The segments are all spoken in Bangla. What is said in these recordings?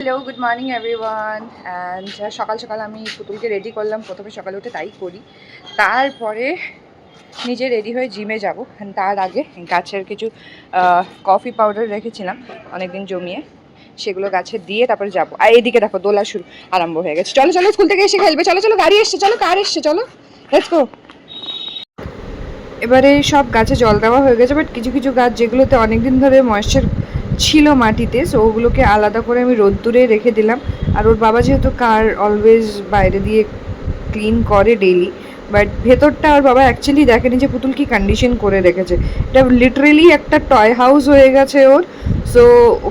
Hello, good morning everyone. And সকাল সকাল আমি পুতুলকে রেডি করলাম। প্রথমে সকালে উঠে তাই করি, তারপরে নিজে রেডি হয়ে জিমে যাব। তার আগে গাছের কিছু কফি পাউডার রেখেছিলাম অনেকদিন জমিয়ে, সেগুলো গাছে দিয়ে তারপরে যাবো। আর এইদিকে দেখো দোলা শুরু আরম্ভ হয়ে গেছে। চলো চলো, স্কুল থেকে এসে খেলবে। চলো চলো, গাড়ি এসছে, চলো কার এসছে, চলো লেটস গো। এবারে সব গাছে জল দেওয়া হয়ে গেছে, বাট কিছু কিছু গাছ যেগুলোতে অনেকদিন ধরে ময়েশ্চার ছিল মাটিতে, সো ওগুলোকে আলাদা করে আমি রোদ্দুরে রেখে দিলাম। আর ওর বাবা যেহেতু কার অলওয়েজ বাইরে দিয়ে ক্লিন করে ডেইলি, বাট ভেতরটা ওর বাবা অ্যাকচুয়ালি দেখেনি যে পুতুল কি কন্ডিশন করে রেখেছে। এটা লিটারেলি একটা টয় হাউস হয়ে গেছে ওর। সো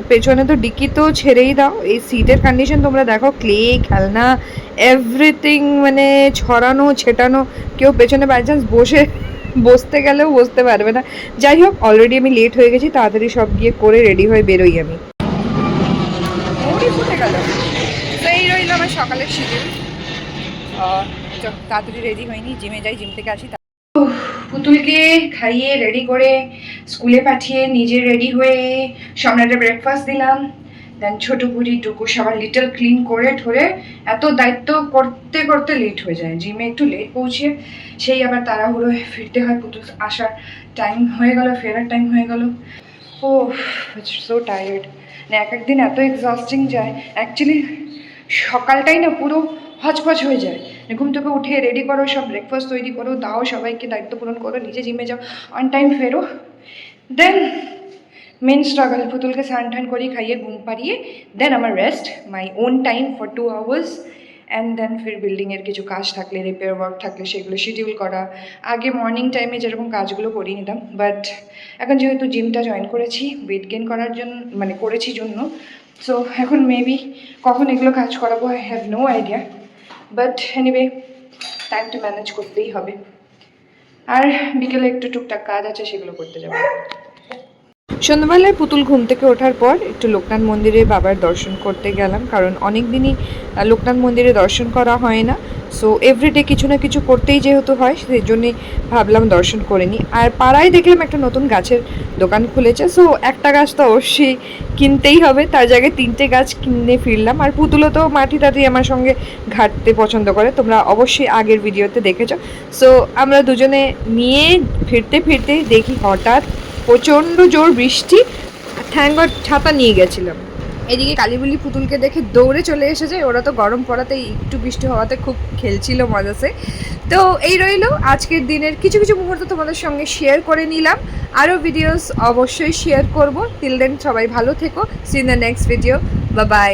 পেছনে তো ডিকি তো ছেড়েই দাও, এই সিটের কন্ডিশন তোমরা দেখো, ক্লে খেলনা এভরিথিং মানে ছড়ানো ছেটানো। কেউ পেছনে বাই চান্স বসতে গেলেও বসতে পারবে না। যাই হোক, অলরেডি আমি লেট হয়ে গেছি, তাড়াতাড়ি সব গিয়ে করে রেডি হয়ে বেরোই আমি। ফুটে গেল। তো এই রইল আমার সকালের শিডিউল। তাড়াতাড়ি রেডি হয়নি, জিমে যাই, জিম থেকে আসি। পুতুলকে খাইয়ে রেডি করে স্কুলে পাঠিয়ে নিজে রেডি হয়ে সম্রাটে ব্রেকফাস্ট দিলাম। দেন ছোটো বুড়ি টুকু সবার লিটল ক্লিন করে ঠোরে এত দায়িত্ব করতে করতে লেট হয়ে যায়। জিমে একটু লেট পৌঁছে সেই আবার তাড়াহুড়োয় ফিরতে হয়। পুতুল আসার টাইম হয়ে গেল, ফেরার টাইম হয়ে গেল। ও সো টায়ার্ড। না, এক একদিন এত এক্সস্টিং যায় অ্যাকচুয়ালি। সকালটাই না পুরো হচপচ হয়ে যায়। ঘুম থেকে উঠে রেডি করো, সব ব্রেকফাস্ট তৈরি করো, দাও সবাইকে, দায়িত্ব পূরণ করো, নিজে জিমে যাও, অন টাইম ফেরো। দেন মেন স্ট্রাগল, পুতুলকে স্নান টান করিয়ে খাইয়ে ঘুম পাড়িয়ে দেন আমার rest, my own time for 2 hours. And then ফির বিল্ডিংয়ের কিছু কাজ থাকলে, রিপেয়ার ওয়ার্ক থাকলে সেগুলো শিডিউল করা। আগে মর্নিং টাইমে যেরকম কাজগুলো করিয়ে নিতাম, বাট এখন যেহেতু জিমটা জয়েন করেছি ওয়েট গেন করার জন্য, মানে করেছি জন্য, সো এখন মেবি কখন এগুলো কাজ করাবো I have no idea. But anyway, time to manage করতেই হবে। আর বিকেলে একটু টুকটাক কাজ আছে, সেগুলো করতে যাবো। সন্ধ্যাবেলায় পুতুল ঘুম থেকে ওঠার পর একটু লোকনাথ মন্দিরে বাবার দর্শন করতে গেলাম, কারণ অনেক দিনই লোকনাথ মন্দিরে দর্শন করা হয় না। সো এভরিডে কিছু না কিছু করতেই যেহেতু হয়, সেই জন্যই ভাবলাম দর্শন করে নিই। আর পাড়ায় দেখলাম একটা নতুন গাছের দোকান খুলেছে, সো একটা গাছ তো অবশ্যই কিনতেই হবে, তার জায়গায় 3টে গাছ কিনে ফিরলাম। আর পুতুলও তো মাটি টাটি আমার সঙ্গে ঘাঁটতে পছন্দ করে, তোমরা অবশ্যই আগের ভিডিওতে দেখেছো। সো আমরা দুজনে নিয়ে ফিরতে ফিরতে দেখি হঠাৎ প্রচণ্ড জোর বৃষ্টি। থ্যাঙ্ক গড ছাতা নিয়ে গেছিলাম। এদিকে কালীবুলি পুতুলকে দেখে দৌড়ে চলে এসেছে। ওরা তো গরম পড়াতেই একটু বৃষ্টি হওয়াতে খুব খেলছিল মজাসে। তো এই রইল আজকের দিনের কিছু কিছু মুহূর্ত তোমাদের সঙ্গে শেয়ার করে নিলাম। আরও ভিডিওস অবশ্যই শেয়ার করব। টিল দেন সবাই ভালো থেকো। See in the next video. Bye by.